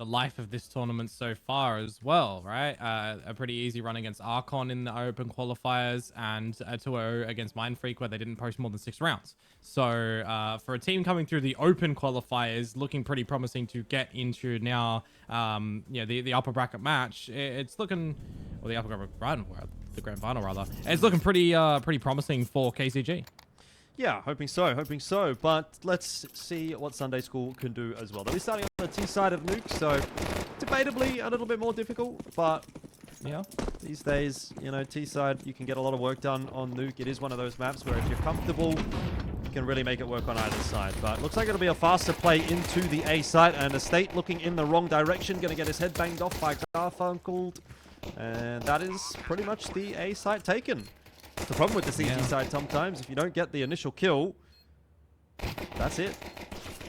the life of this tournament so far as well, right? A pretty easy run against Archon in the open qualifiers, and a 2-0 against Mindfreak where they didn't post more than 6 rounds. So for a team coming through the open qualifiers, looking pretty promising to get into now, the upper bracket match. It's looking, or the upper bracket, the grand final rather. It's looking pretty promising for KCG. Yeah, hoping so. But let's see what Sunday School can do as well. They'll be starting on the T side of Nuke, so debatably a little bit more difficult. But yeah, these days, T side, you can get a lot of work done on Nuke. It is one of those maps where if you're comfortable, you can really make it work on either side. But looks like it'll be a faster play into the A side, and Estate looking in the wrong direction, going to get his head banged off by Garfunkel. And that is pretty much the A side taken. The problem with the CT side sometimes, if you don't get the initial kill, that's it.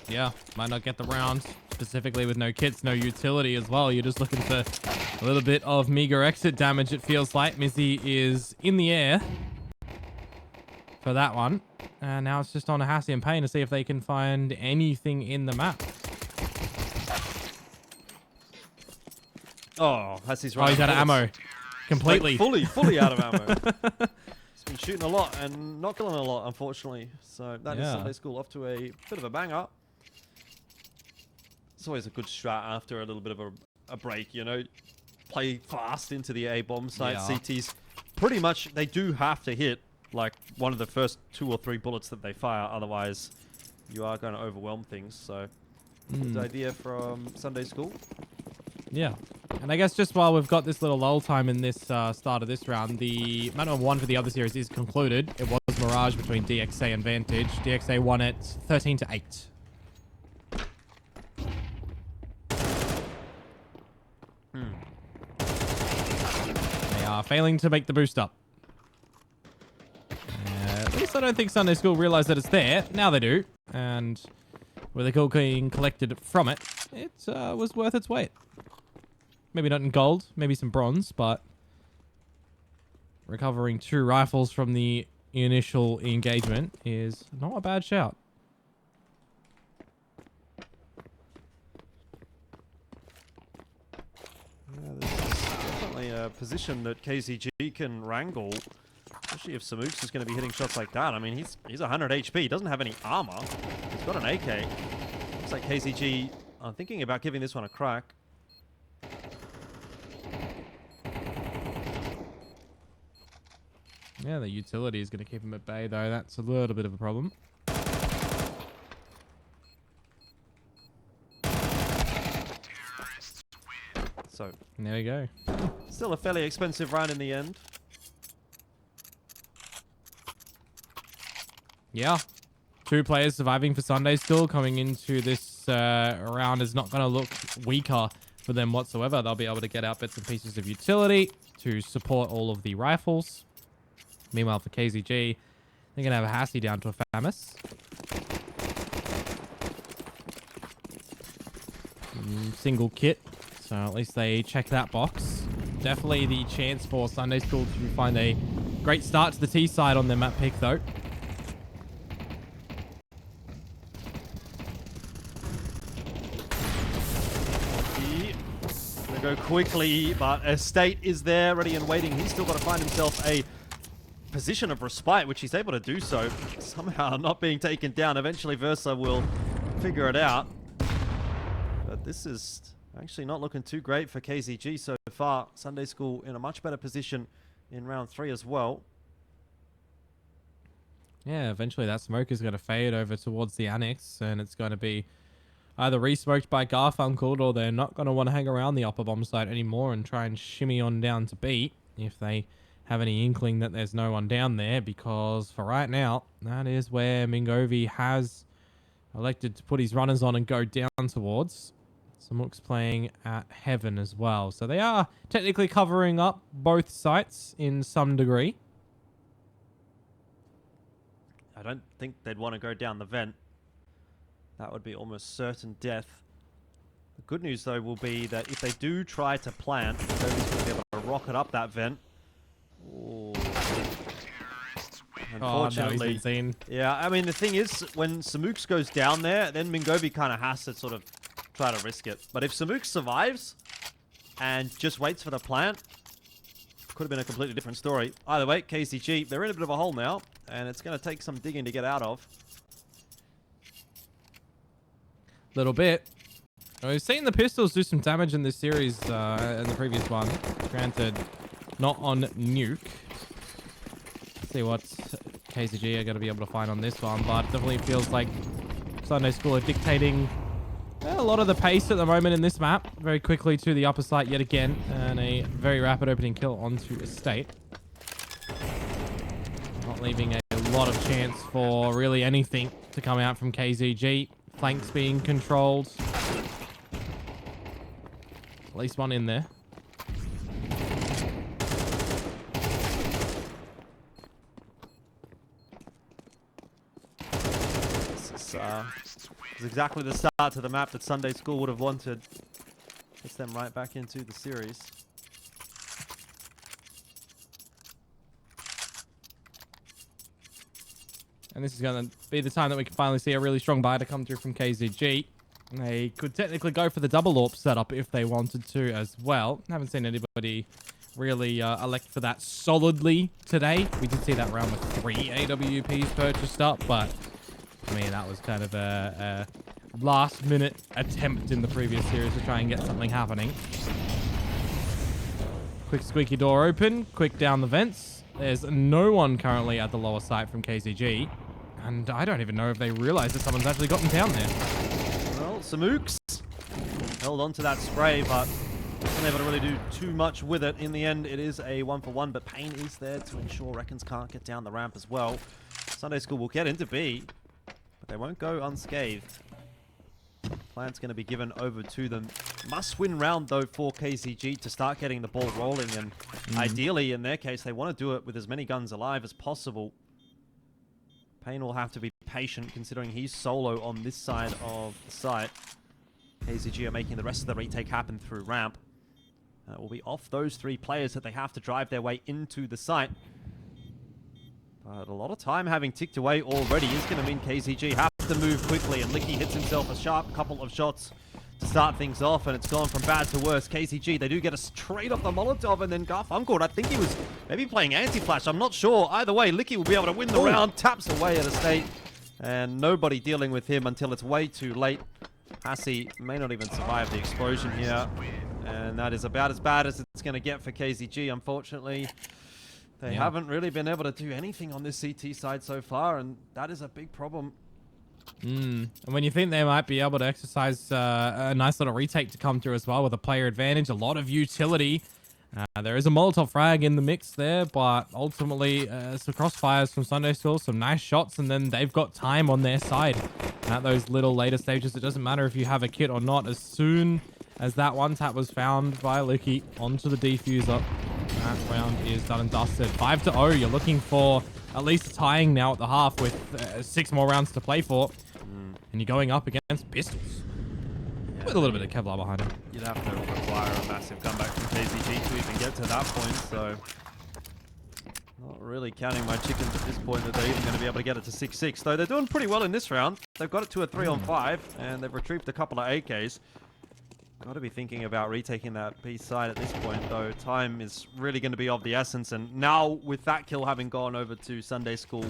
Yeah, might not get the round, specifically with no kits, no utility as well. You're just looking for a little bit of meager exit damage, it feels like. Mizzy is in the air for that one. And now it's just on Hassie and Payne to see if they can find anything in the map. Oh, Hassie's right. Oh, he's out of ammo. Completely. Like, fully out of ammo. He's been shooting a lot and not killing a lot, unfortunately. So that is Sunday School off to a bit of a banger. It's always a good strat after a little bit of a break, Play fast into the A bomb site. Yeah. CTs, pretty much, they do have to hit like one of the first 2 or 3 bullets that they fire. Otherwise, you are going to overwhelm things. So, good idea from Sunday School. Yeah. And I guess just while we've got this little lull time in this start of this round, the map number 1 for the other series is concluded. It was Mirage between DXA and Vantage. DXA won it 13-8. They are failing to make the boost up. At least I don't think Sunday School realized that it's there. Now they do. And with the kill being collected from it, it was worth its weight. Maybe not in gold, maybe some bronze, but recovering 2 rifles from the initial engagement is not a bad shout. Yeah, this is definitely a position that KCG can wrangle, especially if Samooks is going to be hitting shots like that. I mean, he's 100 HP. He doesn't have any armor. He's got an AK. Looks like KCG are thinking about giving this one a crack. Yeah, the utility is going to keep him at bay, though. That's a little bit of a problem. So, there we go. Still a fairly expensive round in the end. Yeah. 2 players surviving for Sunday School coming into this round is not going to look weaker for them whatsoever. They'll be able to get out bits and pieces of utility to support all of the rifles. Meanwhile, for KZG, they're going to have a Hassie down to a Famous. Single kit, so at least they check that box. Definitely the chance for Sunday School to find a great start to the T side on their map pick, though. Go quickly, but Estate is there, ready and waiting. He's still got to find himself a position of respite, which he's able to do so. Somehow not being taken down. Eventually Versa will figure it out. But this is actually not looking too great for KZG so far. Sunday School in a much better position in round 3 as well. Yeah, eventually that smoke is going to fade over towards the annex, and it's going to be either re-smoked by Garfunkel, or they're not going to want to hang around the upper bomb site anymore and try and shimmy on down to B if they have any inkling that there's no one down there, because for right now, that is where Mingovi has elected to put his runners on and go down towards. Samuk's playing at Heaven as well. So they are technically covering up both sites in some degree. I don't think they'd want to go down the vent. That would be almost certain death. The good news, though, will be that if they do try to plant, Mingovi's going to be able to rocket up that vent. Ooh. Unfortunately, no, yeah, I mean, the thing is, when Samooks goes down there, then Mingovi kind of has to sort of try to risk it. But if Samuk survives and just waits for the plant, could have been a completely different story. Either way, KCG, they're in a bit of a hole now, and it's going to take some digging to get out of. Little bit. We've seen the pistols do some damage in this series, in the previous one. Granted, not on Nuke. Let's see what KCG are going to be able to find on this one, but it definitely feels like Sunday School are dictating a lot of the pace at the moment in this map. Very quickly to the upper site yet again, and a very rapid opening kill onto Estate. Not leaving a lot of chance for really anything to come out from KZG. Flanks being controlled. At least one in there. This is exactly the start to the map that Sunday School would have wanted. Gets them right back into the series. And this is going to be the time that we can finally see a really strong buy to come through from KZG. They could technically go for the double AWP setup if they wanted to as well. Haven't seen anybody really elect for that solidly today. We did see that round with 3 AWPs purchased up, but I mean, that was kind of a last-minute attempt in the previous series to try and get something happening. Quick squeaky door open, quick down the vents. There's no one currently at the lower site from KCG, and I don't even know if they realize that someone's actually gotten down there. Well, Samooks held on to that spray, but wasn't able to really do too much with it. In the end, it is a 1-for-1, but Payne is there to ensure Reckons can't get down the ramp as well. Sunday School will get into B, but they won't go unscathed. Plant's going to be given over to them. Must-win round, though, for KCG to start getting the ball rolling, and ideally, in their case, they want to do it with as many guns alive as possible. Payne will have to be patient, considering he's solo on this side of the site. KCG are making the rest of the retake happen through ramp. It will be off those 3 players that they have to drive their way into the site. But a lot of time having ticked away already is going to mean KCG have to move quickly, and Licky hits himself a sharp couple of shots to start things off, and it's gone from bad to worse. KCG, they do get a straight up the Molotov, and then Garfunkel, I think he was maybe playing anti-flash, I'm not sure. Either way, Licky will be able to win the round, taps away at Estate, and nobody dealing with him until it's way too late. Hassie may not even survive the explosion here, and that is about as bad as it's going to get for KCG, unfortunately. They haven't really been able to do anything on this CT side so far, and that is a big problem. And when you think they might be able to exercise a nice little retake to come through as well with a player advantage, a lot of utility. There is a Molotov frag in the mix there, but ultimately some crossfires from Sunday School, some nice shots, and then they've got time on their side. And at those little later stages, it doesn't matter if you have a kit or not. As soon as that one tap was found by Licky onto the defuser, that round is done and dusted. 5-0. You're looking for at least tying now at the half with 6 more rounds to play for. And you're going up against pistols. Yeah, with a little bit of Kevlar behind him. You'd have to require a massive comeback from KCG to even get to that point, so not really counting my chickens at this point that they're even going to be able to get it to 6-6. Though they're doing pretty well in this round. They've got it to a 3-on-5, and they've retrieved a couple of AKs. Got to be thinking about retaking that B side at this point, though. Time is really going to be of the essence, and now with that kill having gone over to Sunday School,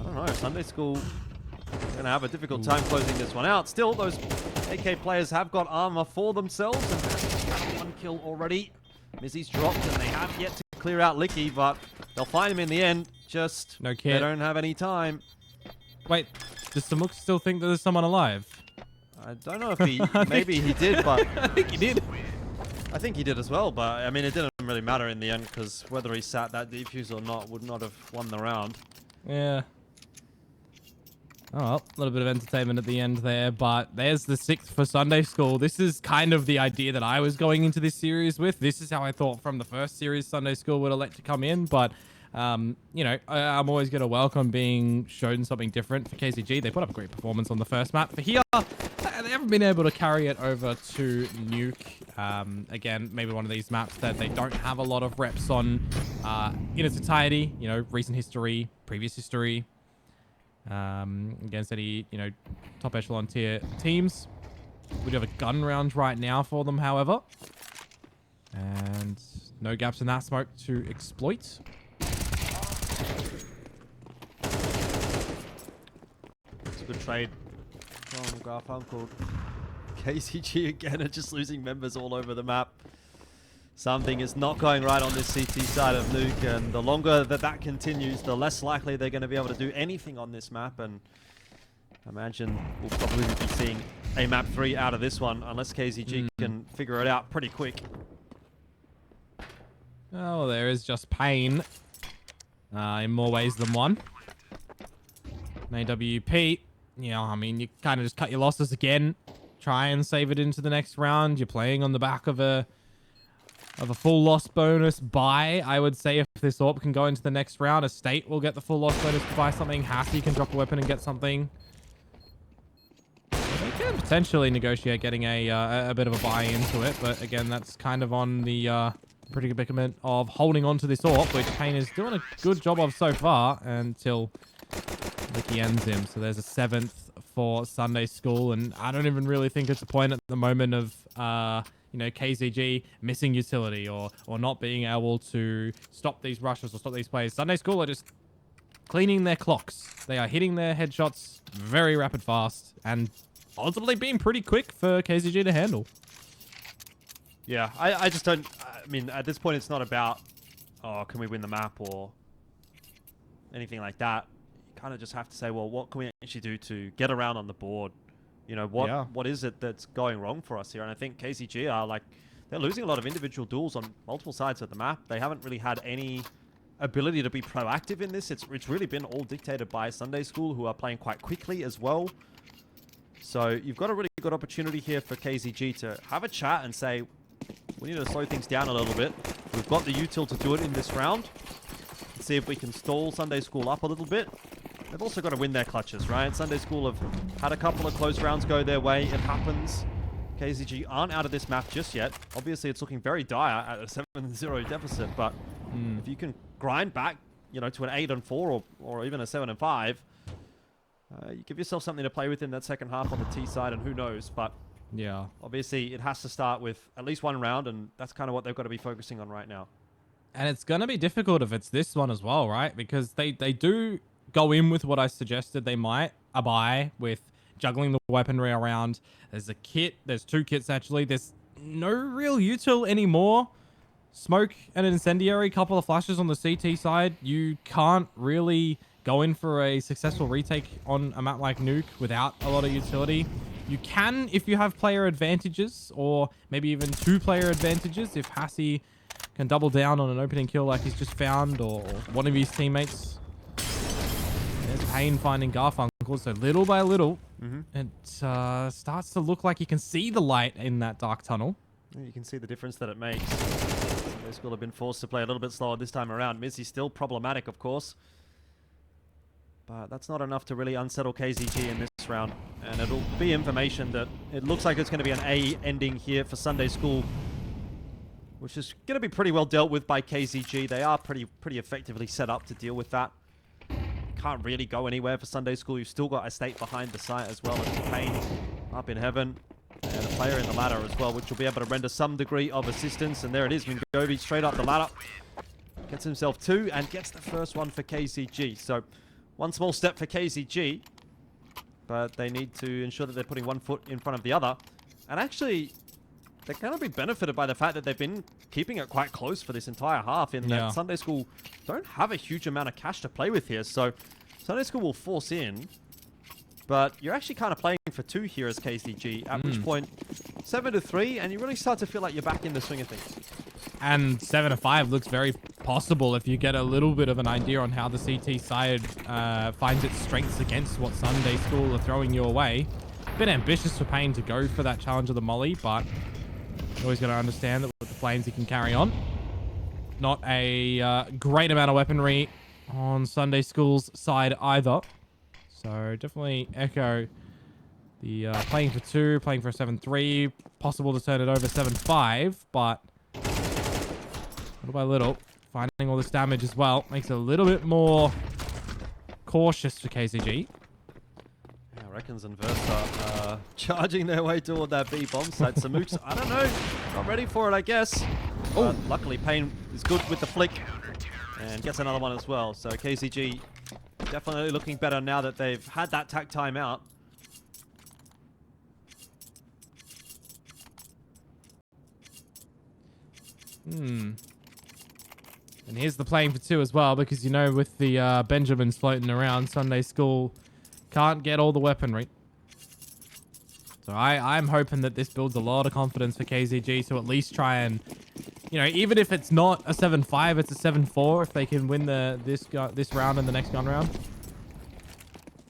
I don't know, Sunday School going to have a difficult time closing this one out. Still, those AK players have got armor for themselves, and 1 kill already. Mizzy's dropped, and they have yet to clear out Licky, but they'll find him in the end. Just no kid. They don't have any time. Wait, does Samuk still think that there's someone alive? I don't know if he, maybe he did, but I think he did. I think he did as well, but I mean, it didn't really matter in the end, because whether he sat that defuse or not would not have won the round. Yeah. Oh, well, a little bit of entertainment at the end there, but there's the 6th for Sunday School. This is kind of the idea that I was going into this series with. This is how I thought from the first series Sunday School would elect to come in, but you know, I'm always going to welcome being shown something different for KCG. They put up a great performance on the first map. For here, they haven't been able to carry it over to Nuke. Again, maybe one of these maps that they don't have a lot of reps on in its entirety. You know, recent history, previous history, against any, you know, top echelon tier teams. We do have a gun round right now for them, however. And no gaps in that smoke to exploit. It's a good trade from Garfunkel. KCG again are just losing members all over the map. Something is not going right on this CT side of Nuke, and the longer that continues, the less likely they're going to be able to do anything on this map. And I imagine we'll probably be seeing a map 3 out of this one, unless KZG can figure it out pretty quick. Oh, there is just pain in more ways than one. AWP, yeah, I mean, you kind of just cut your losses again. Try and save it into the next round. You're playing on the back of a full loss bonus buy. I would say if this AWP can go into the next round, Estate will get the full loss bonus to buy something. Hassie can drop a weapon and get something. They can potentially negotiate getting a bit of a buy into it, but again, that's kind of on the predicament of holding on to this AWP, which Payne is doing a good job of so far until Licky ends him. So there's a 7th for Sunday School, and I don't even really think it's a point at the moment of you know, KZG missing utility or not being able to stop these rushes or stop these plays. Sunday School are just cleaning their clocks. They are hitting their headshots very rapid fast and ultimately being pretty quick for KZG to handle. Yeah, I just don't... I mean, at this point, it's not about, oh, can we win the map or anything like that. You kind of just have to say, well, what can we actually do to get around on the board? You know, what is it that's going wrong for us here? And I think KCG are like, they're losing a lot of individual duels on multiple sides of the map. They haven't really had any ability to be proactive in this. It's really been all dictated by Sunday School, who are playing quite quickly as well. So you've got a really good opportunity here for KZG to have a chat and say, we need to slow things down a little bit. We've got the util to do it in this round. Let's see if we can stall Sunday School up a little bit. They've also got to win their clutches, right? Sunday School have had a couple of close rounds go their way. It happens. KZG aren't out of this map just yet. Obviously, it's looking very dire at a 7-0 deficit, but if you can grind back, you know, to an 8-4 or even a 7-5, you give yourself something to play with in that second half on the T side, and who knows, but yeah, obviously it has to start with at least one round, and that's kind of what they've got to be focusing on right now. And it's going to be difficult if it's this one as well, right? Because they do go in with what I suggested they might, a buy with juggling the weaponry around. There's a kit. There's 2 kits, actually. There's no real util anymore. Smoke and an incendiary, couple of flashes on the CT side. You can't really go in for a successful retake on a map like Nuke without a lot of utility. You can if you have player advantages, or maybe even 2 player advantages. If Hassie can double down on an opening kill like he's just found, or one of his teammates. There's Payne finding Garfunkel, so little by little, it starts to look like you can see the light in that dark tunnel. You can see the difference that it makes. Sunday School have been forced to play a little bit slower this time around. Mizzy's still problematic, of course. But that's not enough to really unsettle KZG in this round. And it'll be information that it looks like it's going to be an A ending here for Sunday School, which is going to be pretty well dealt with by KZG. They are pretty effectively set up to deal with that. Can't really go anywhere for Sunday School. You've still got Estate behind the site as well as Payne up in heaven. And a player in the ladder as well, which will be able to render some degree of assistance. And there it is, Mingovi straight up the ladder. Gets himself 2 and gets the first one for KZG. So one small step for KZG, but they need to ensure that they're putting one foot in front of the other. And actually, they're going to be benefited by the fact that they've been keeping it quite close for this entire half, in that Sunday School don't have a huge amount of cash to play with here. So Sunday School will force in, but you're actually kind of playing for 2 here as KZG, at which point 7-3, and you really start to feel like you're back in the swing of things. And 7-5 looks very possible if you get a little bit of an idea on how the CT side finds its strengths against what Sunday School are throwing your way. A bit ambitious for Payne to go for that challenge of the molly, but you always got to understand that with the flames he can carry on. Not a great amount of weaponry on Sunday School's side either. So definitely echo the playing for 2, playing for a 7-3, possible to turn it over 7-5, but little by little, finding all this damage as well makes it a little bit more cautious for KCG. Yeah, I Seconds and Versa charging their way toward that B bomb site. So Mooks, I don't know, not ready for it, I guess. But luckily, Payne is good with the flick and gets another one as well. So KZG definitely looking better now that they've had that tack time out. And here's the playing for two as well, because, you know, with the Benjamins floating around, Sunday School can't get all the weaponry. So I'm hoping that this builds a lot of confidence for KZG to at least try and, you know, even if it's not a 7-5, it's a 7-4 if they can win this round and the next gun round.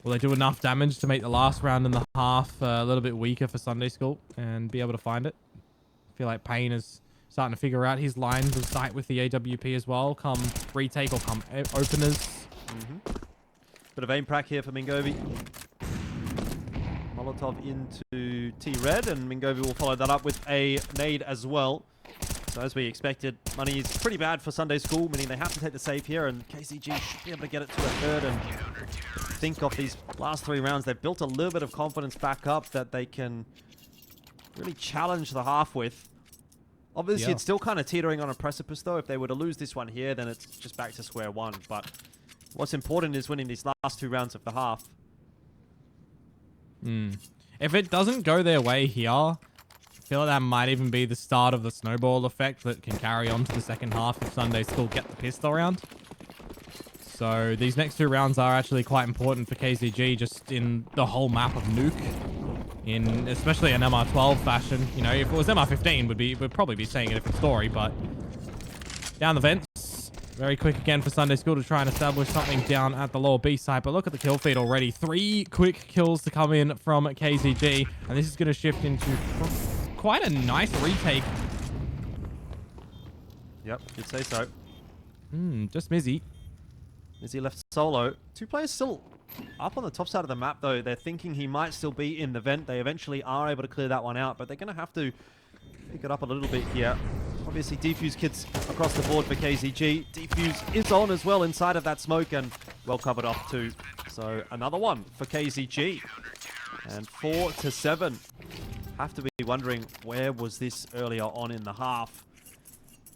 Will they do enough damage to make the last round and the half a little bit weaker for Sunday School and be able to find it? I feel like Payne is starting to figure out his lines of sight with the AWP as well, come retake or come openers. Bit of aim prac here for Mingovi. Molotov into T-Red, and Mingovi will follow that up with a nade as well. So as we expected, money is pretty bad for Sunday School, meaning they have to take the save here, and KCG should be able to get it to a third and think of these last 3 rounds. They've built a little bit of confidence back up that they can really challenge the half with. Obviously, it's still kind of teetering on a precipice, though. If they were to lose this one here, then it's just back to square one. But what's important is winning these last 2 rounds of the half. If it doesn't go their way here, I feel like that might even be the start of the snowball effect that can carry on to the second half if Sunday School get the pistol round. So these next 2 rounds are actually quite important for KZG just in the whole map of Nuke. In especially an MR12 fashion. You know, if it was MR15, we'd probably be saying a different story, but down the vents. Very quick again for Sunday School to try and establish something down at the lower B side. But look at the kill feed already. 3 quick kills to come in from KZG. And this is going to shift into quite a nice retake. Yep, you'd say so. Just Mizzy. Mizzy left solo. 2 players still up on the top side of the map, though. They're thinking he might still be in the vent. They eventually are able to clear that one out, but they're going to have to pick it up a little bit here. Obviously, defuse kits across the board for KZG. Defuse is on as well inside of that smoke and well covered off too. So another one for KZG. And 4-7. Have to be wondering where was this earlier on in the half,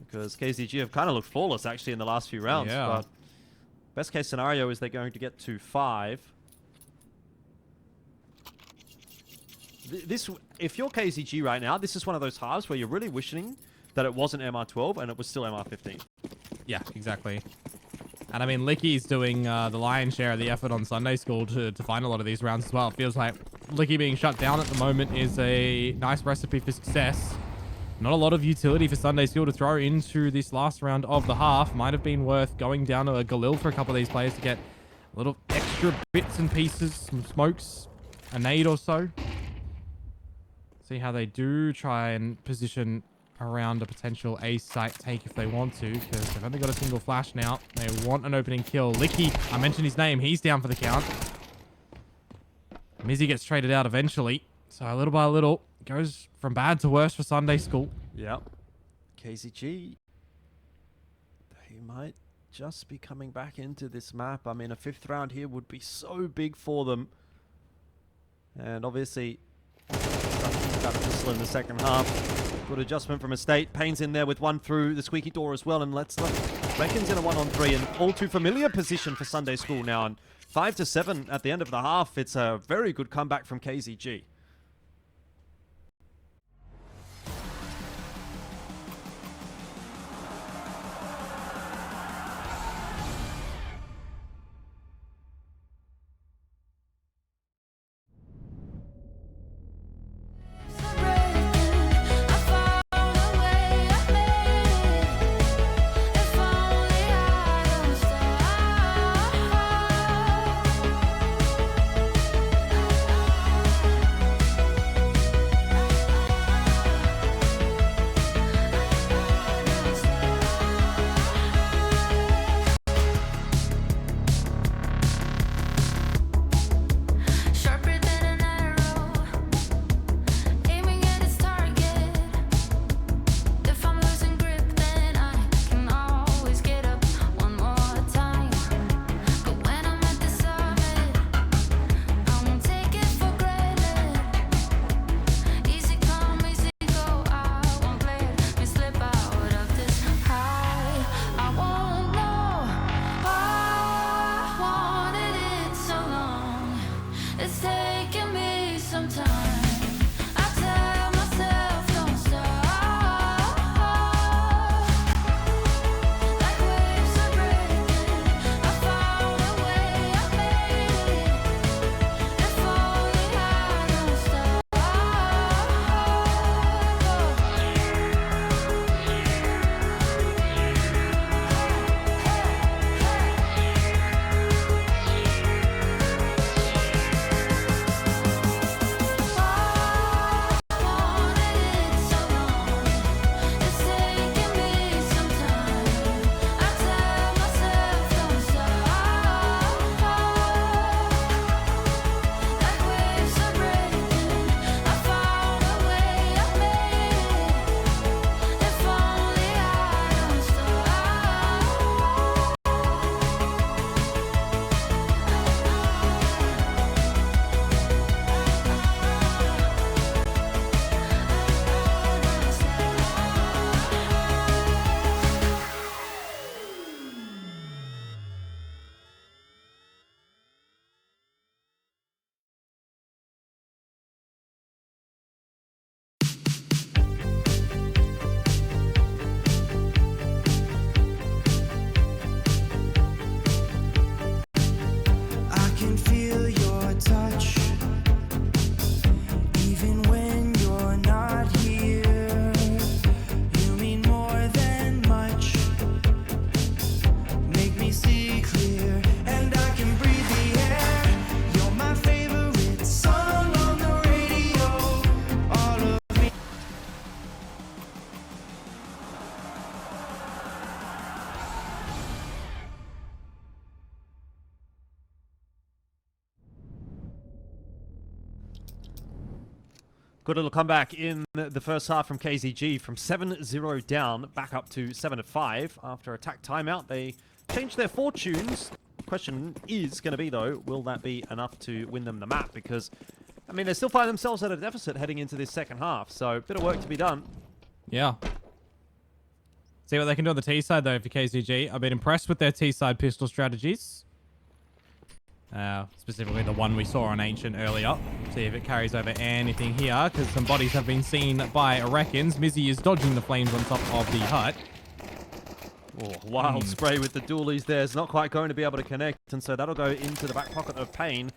because KZG have kind of looked flawless actually in the last few rounds. Yeah. But best case scenario is they're going to get to 5. If you're KZG right now, this is one of those halves where you're really wishing that it wasn't MR12 and it was still MR15. Yeah, exactly. And I mean, Licky's doing the lion's share of the effort on Sunday School to find a lot of these rounds as well. It feels like Licky being shut down at the moment is a nice recipe for success. Not a lot of utility for Sunday School to throw into this last round of the half. Might have been worth going down to a Galil for a couple of these players to get a little extra bits and pieces, some smokes, a nade or so. See how they do try and position around a potential A site take if they want to, because they've only got a single flash now. They want an opening kill. Licky, I mentioned his name. He's down for the count. Mizzy gets traded out eventually. So little by little, goes from bad to worse for Sunday School. Yep. KZG, they might just be coming back into this map. I mean, a 5th round here would be so big for them. And obviously, got a pistol in the second half. Good adjustment from Estate. Payne's in there with one through the squeaky door as well. And Reckon's in a 1-on-3, and all too familiar position for Sunday School now. And 5-7 at the end of the half. It's a very good comeback from KZG. Good little comeback in the first half from KZG, from 7-0 down, back up to 7-5. After attack timeout, they changed their fortunes. Question is going to be, though, will that be enough to win them the map? Because, I mean, they still find themselves at a deficit heading into this second half, so a bit of work to be done. Yeah. See what they can do on the T side, though, for KZG. I've been impressed with their T side pistol strategies. Specifically the one we saw on Ancient earlier. See if it carries over anything here, because some bodies have been seen by Arekins. Mizzy is dodging the flames on top of the hut. Oh, wild spray with the dualies there. It's not quite going to be able to connect, and so that'll go into the back pocket of Pain.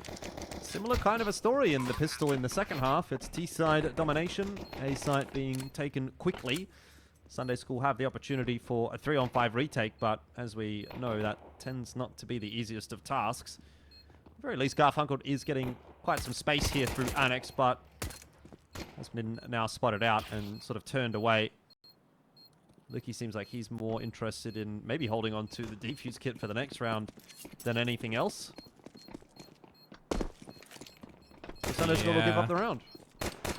Similar kind of a story in the pistol in the second half. It's T-side domination, A-side being taken quickly. Sunday School have the opportunity for a 3-on-5 retake, but as we know, that tends not to be the easiest of tasks. At the very least, Garfunkel is getting quite some space here through Annex, but has been now spotted out and sort of turned away. Licky seems like he's more interested in maybe holding on to the defuse kit for the next round than anything else. So Sunday School will give up the round.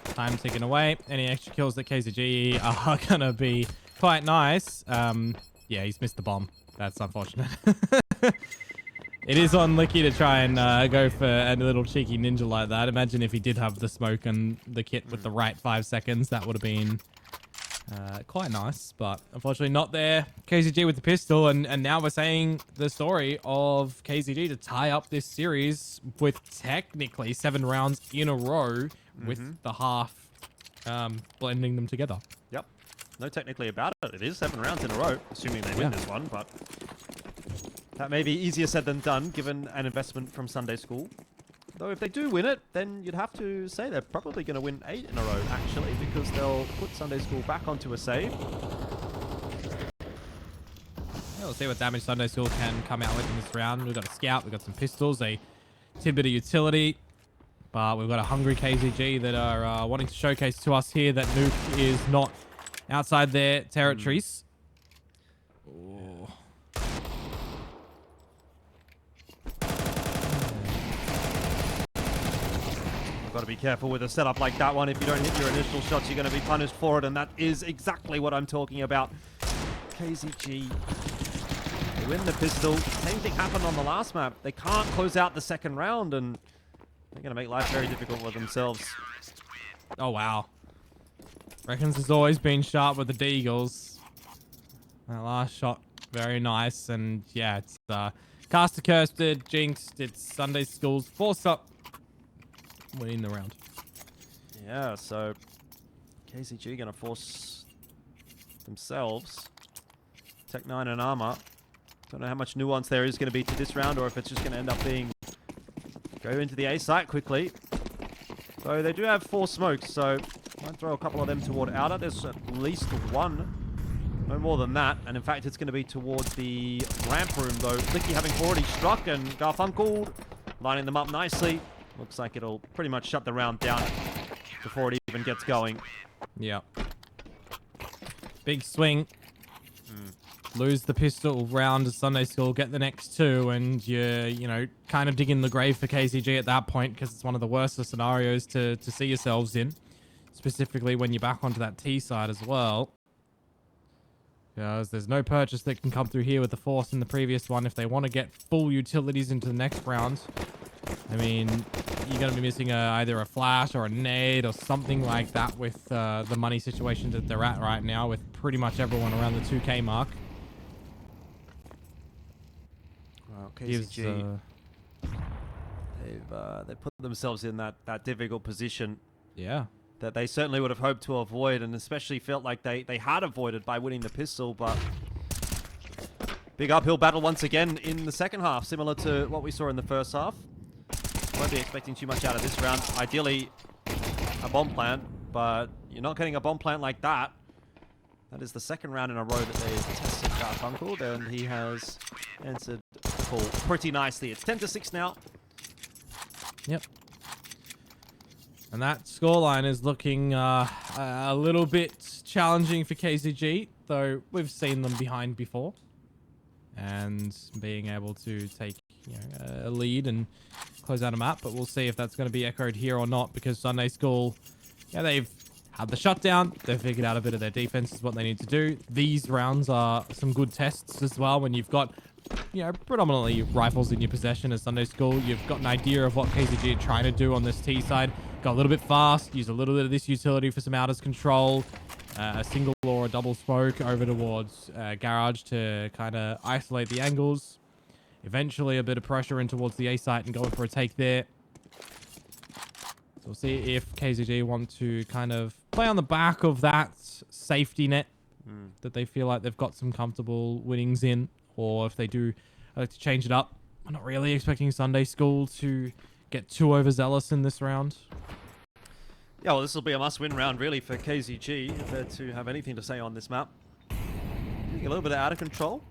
Time ticking away. Any extra kills that KZG are going to be quite nice. Yeah, he's missed the bomb. That's unfortunate. It is on Licky to try and go for a little cheeky ninja like that. Imagine if he did have the smoke and the kit with the right 5 seconds. That would have been quite nice, but unfortunately not there. KZG with the pistol, and now we're saying the story of KZG to tie up this series with technically 7 rounds in a row with the half blending them together. Yep. No technically about it. It is 7 rounds in a row, assuming they win this one, but that may be easier said than done, given an investment from Sunday School. Though if they do win it, then you'd have to say they're probably going to win 8 in a row, actually, because they'll put Sunday School back onto a save. Yeah, we'll see what damage Sunday School can come out with in this round. We've got a scout, we've got some pistols, a tidbit of utility, but we've got a hungry KZG that are wanting to showcase to us here that Nuke is not outside their territories. Ooh. Got to be careful with a setup like that one. If you don't hit your initial shots, you're going to be punished for it, and that is exactly what I'm talking about. KZG, they win the pistol. Same thing happened on the last map. They can't close out the second round, and they're going to make life very difficult for themselves. Oh, wow. Reckons has always been sharp with the Deagles. That last shot, very nice, and yeah, it's Caster Cursed, Jinxed, it's Sunday School's force up, winning the round. Yeah, so KZG going to force themselves. Tech 9 and armor. Don't know how much nuance there is going to be to this round, or if it's just going to end up being go into the A site quickly. So they do have 4 smokes, so might throw a couple of them toward outer. There's at least 1. No more than that. And in fact, it's going to be towards the ramp room, though. Licky having already struck, and Garfunkel lining them up nicely. Looks like it'll pretty much shut the round down before it even gets going. Yeah. Big swing. Lose the pistol round as Sunday School, get the next 2, and you're, you know, kind of digging the grave for KCG at that point, because it's one of the worst of scenarios to see yourselves in. Specifically when you're back onto that T side as well. Because there's no purchase that can come through here with the Force in the previous one if they want to get full utilities into the next round. I mean, you're going to be missing either a flash or a nade or something like that with the money situation that they're at right now, with pretty much everyone around the 2K mark. Well, KCG, they've put themselves in that difficult position. Yeah. That they certainly would have hoped to avoid, and especially felt like they had avoided by winning the pistol, but big uphill battle once again in the second half, similar to what we saw in the first half. Won't be expecting too much out of this round. Ideally, a bomb plant, but you're not getting a bomb plant like that. That is the second round in a row that they've tested Garfunkel, and he has answered the call pretty nicely. It's 10-6 now. Yep. And that scoreline is looking a little bit challenging for KCG, though we've seen them behind before. And being able to take, you know, a lead and close out a map, but we'll see if that's going to be echoed here or not, because Sunday School yeah, they've had the shutdown. They've figured out a bit of their defense is what they need to do. These rounds are some good tests as well when you've got, you know, predominantly rifles in your possession as Sunday School. You've got an idea of what KZG are trying to do on this T side. Go a little bit fast, use a little bit of this utility for some outers control. A single or a double smoke over towards Garage to kind of isolate the angles. Eventually a bit of pressure in towards the A site and going for a take there. So we'll see if KZG want to kind of play on the back of that safety net that they feel like they've got some comfortable winnings in, or if they do like to change it up. I'm not really expecting Sunday School to get too overzealous in this round. Yeah, well, this will be a must-win round, really, for KZG, if they're to have anything to say on this map. Getting a little bit out of control.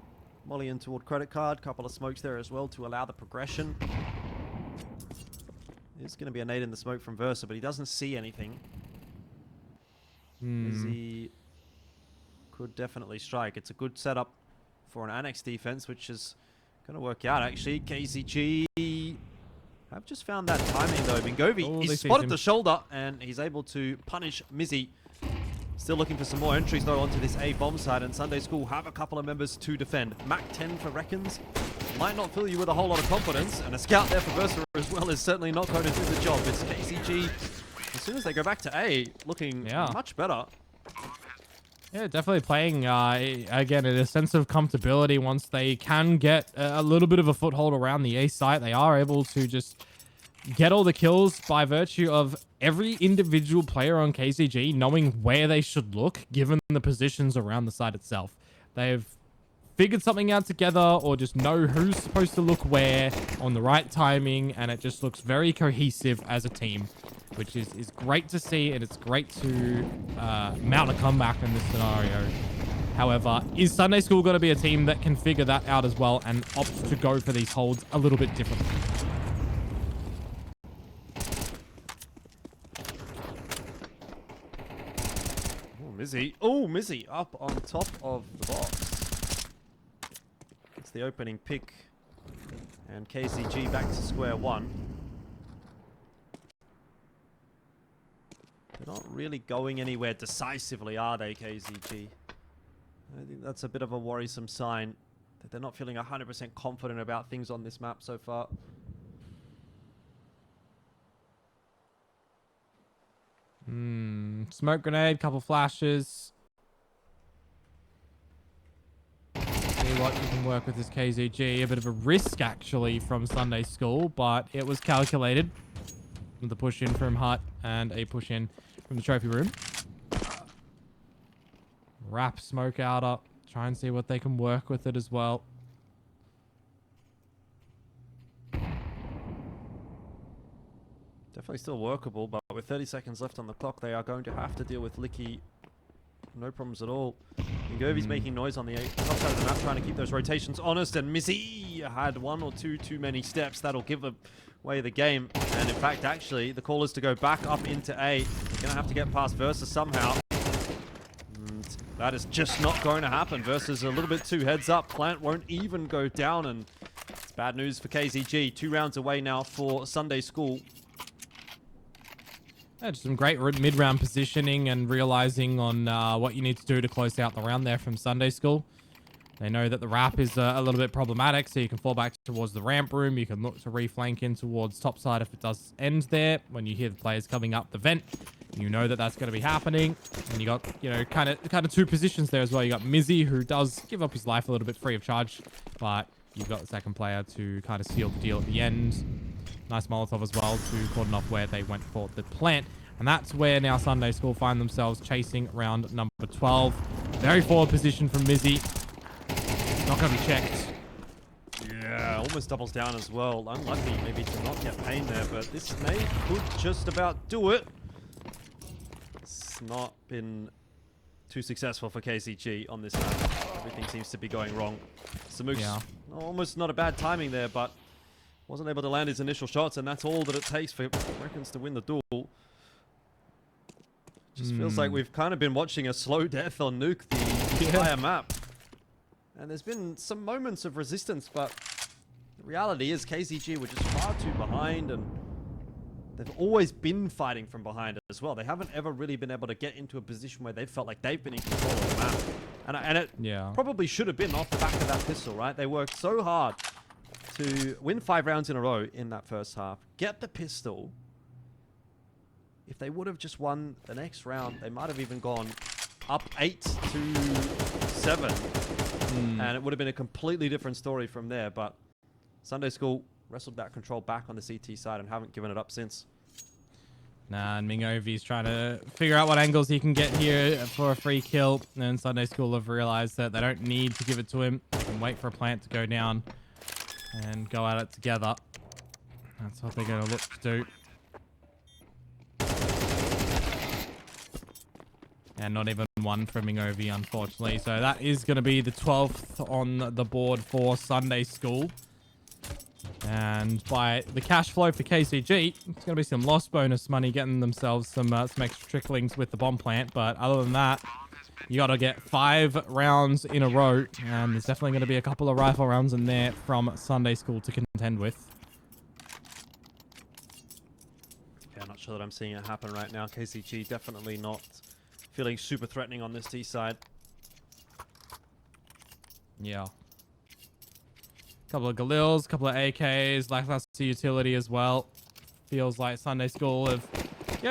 Molly in toward credit card. Couple of smokes there as well to allow the progression. There's going to be a nade in the smoke from Versa, but he doesn't see anything. He could definitely strike. It's a good setup for an Annex defense, which is going to work out, actually. KZG have just found that timing, though. Mingovi, he spotted the shoulder, and he's able to punish Mizzy. Still looking for some more entries, though, onto this A bomb side, and Sunday School have a couple of members to defend. Mac 10 for Reckons might not fill you with a whole lot of confidence, and a scout there for Versa as well is certainly not going to do the job. It's KZG, as soon as they go back to A, looking much better. Yeah, definitely playing, again, in a sense of comfortability. Once they can get a little bit of a foothold around the A site, they are able to just get all the kills by virtue of every individual player on KCG knowing where they should look, given the positions around the site itself. They've figured something out together, or just know who's supposed to look where on the right timing, and it just looks very cohesive as a team, which is great to see, and it's great to mount a comeback in this scenario. However, is Sunday School going to be a team that can figure that out as well and opt to go for these holds a little bit differently? Mizzy up on top of the box. It's the opening pick, and KCG back to square one. They're not really going anywhere decisively, are they, KZG? I think that's a bit of a worrisome sign that they're not feeling 100% confident about things on this map so far. Smoke grenade, couple flashes. See what you can work with this KZG. A bit of a risk, actually, from Sunday School, but it was calculated with the push in from Hut and a push in from the trophy room. Wrap smoke out up. Try and see what they can work with it as well. Definitely still workable, but with 30 seconds left on the clock, they are going to have to deal with Licky. No problems at all. Mingovi's making noise on the top side of the map, trying to keep those rotations honest, and Mizzy had one or two too many steps. That'll give away the game. And in fact, actually, the call is to go back up into A. They're going to have to get past Versa somehow. And that is just not going to happen. Versa's a little bit too heads up. Plant won't even go down, and it's bad news for KZG. 2 rounds away now for Sunday School. Yeah, just some great mid-round positioning and realizing on what you need to do to close out the round there from Sunday School. They know that the wrap is a little bit problematic, so you can fall back towards the ramp room. You can look to reflank in towards topside if it does end there. When you hear the players coming up the vent, you know that that's going to be happening. And you got, you know, kind of two positions there as well. You got Mizzy, who does give up his life a little bit free of charge, but you've got the second player to kind of seal the deal at the end. Nice Molotov as well to cordon off where they went for the plant. And that's where now Sunday School find themselves chasing round number 12. Very forward position from Mizzy. Not going to be checked. Yeah, almost doubles down as well. Unlucky maybe to not get pain there, but this nade could just about do it. It's not been too successful for KCG on this map. Everything seems to be going wrong. Samook's almost not a bad timing there, but wasn't able to land his initial shots, and that's all that it takes for Reckons to win the duel. Just feels like we've kind of been watching a slow death on Nuke the entire map. And there's been some moments of resistance, but the reality is KZG were just far too behind, and They've always been fighting from behind as well. They haven't ever really been able to get into a position where they've felt like they've been in control of the map. And it probably should have been off the back of that pistol, right? They worked so hard to win 5 rounds in a row in that first half. Get the pistol. If they would have just won the next round, they might have even gone up 8-7. And it would have been a completely different story from there. But Sunday School wrestled that control back on the CT side and haven't given it up since. Nah, and Mingovi's trying to figure out what angles he can get here for a free kill. And Sunday School have realized that they don't need to give it to him. They can wait for a plant to go down and go at it together. That's what they're going to look to do. And not even one from Mingovi, unfortunately. So that is going to be the 12th on the board for Sunday School. And by the cash flow for KCG, it's going to be some loss bonus money, getting themselves some extra tricklings with the bomb plant. But other than that, you got to get 5 rounds in a row. And there's definitely going to be a couple of rifle rounds in there from Sunday School to contend with. Yeah, I'm not sure that I'm seeing it happen right now. KCG definitely not feeling super threatening on this T side. Yeah. Couple of Galils, couple of AKs, lackluster utility as well. Feels like Sunday School have,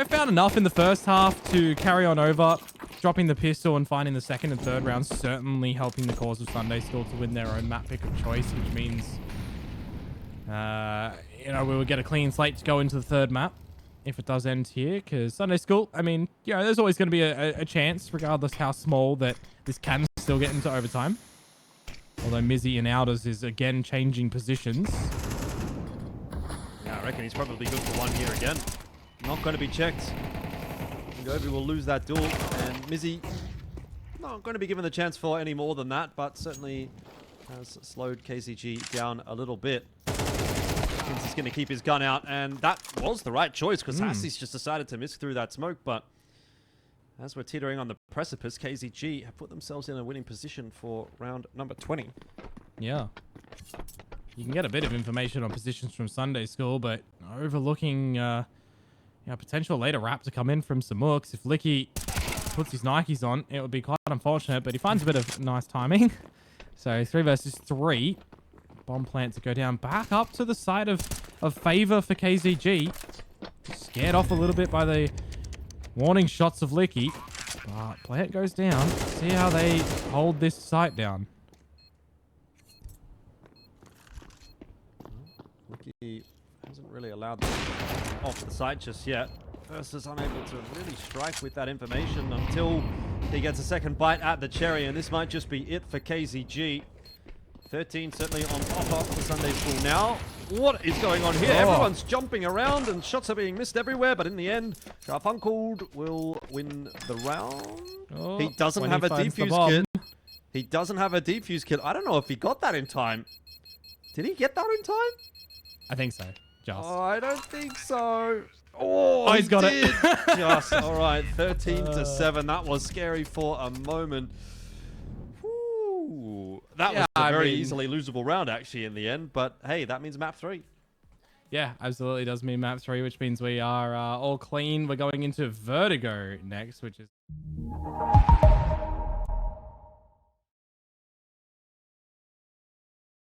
found enough in the first half to carry on over. Dropping the pistol and finding the second and third round certainly helping the cause of Sunday School to win their own map pick of choice, which means, we will get a clean slate to go into the third map if it does end here. Because Sunday School, I mean, there's always going to be a chance, regardless how small, that this can still get into overtime. Although Mizzy and Alders is again changing positions. Yeah, I reckon he's probably good for one here again. Not going to be checked. Mingovi will lose that duel, and Mizzy not going to be given the chance for any more than that, but certainly has slowed KCG down a little bit. He's going to keep his gun out, and that was the right choice because Hassie's just decided to miss through that smoke, but as we're teetering on the precipice, KZG have put themselves in a winning position for round number 20. Yeah. You can get a bit of information on positions from Sunday School, but overlooking potential later wrap to come in from Samux. If Licky puts his Nikes on, it would be quite unfortunate, but he finds a bit of nice timing. So 3 versus 3. Bomb plant to go down back up to the side of favor for KZG. Scared off a little bit by the warning shots of Licky. But plant goes down. See how they hold this site down. Licky hasn't really allowed them off the site just yet. First is unable to really strike with that information until he gets a second bite at the cherry, and this might just be it for KZG. 13 certainly on offer for Sunday School now. What is going on here? Everyone's jumping around and shots are being missed everywhere, but in the end, Garfunkel will win the round. He doesn't have a defuse kit. He doesn't have a defuse kit. I don't know if he got that in time. Did he get that in time? I think so. Just. Oh, I don't think so. Oh, he's got it. Just. All right, 13-7. That was scary for a moment. That was a very easily losable round, actually, in the end. But, hey, that means map 3. Yeah, absolutely does mean map 3, which means we are all clean. We're going into Vertigo next, which is...